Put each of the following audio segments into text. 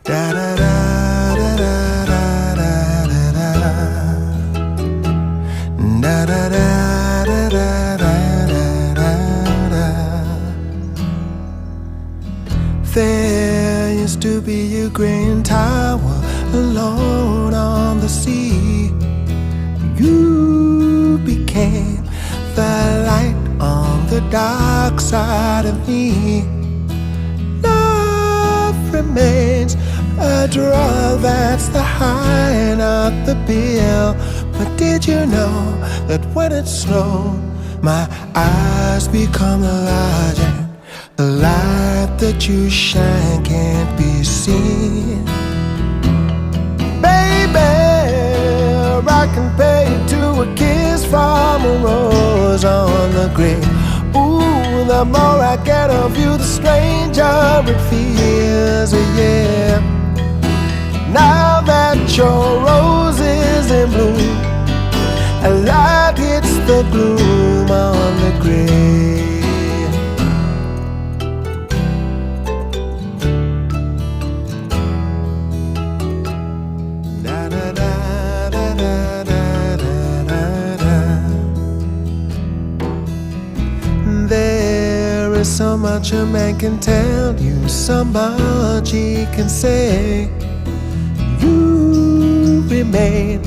Da da da da da da da da da da da da da da. There used to be a green tower alone on the sea. You became the light on the dark side of me. Love remains a drug that's the high, not the bill. But did you know that when it snows, my eyes become larger? The light that you shine can't be seen. Baby, I can pay to a kiss from a rose on the grave. Ooh, the more I get of you, the stranger it feels, yeah. Now that your rose is in bloom, a light hits the gloom on the grave. Da da da da da da da da. There is so much a man can tell you, so much he can say. You remain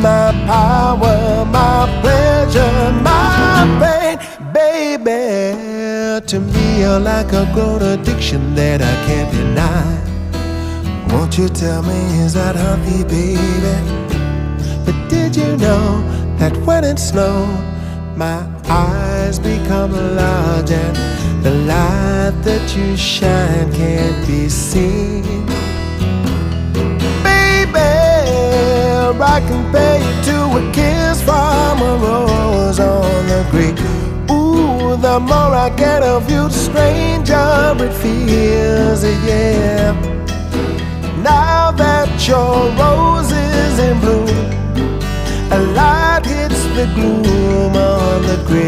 my power, my pleasure, my pain. Baby, to me you're like a grown addiction that I can't deny. Won't you tell me, is that healthy, baby? But did you know that when it snows, my eyes become large and the light that you shine can't be seen? I can pay you to a kiss from a rose on the grave. Ooh, the more I get of you, the stranger it feels, yeah. Now that your rose is in bloom, a light hits the gloom on the grave.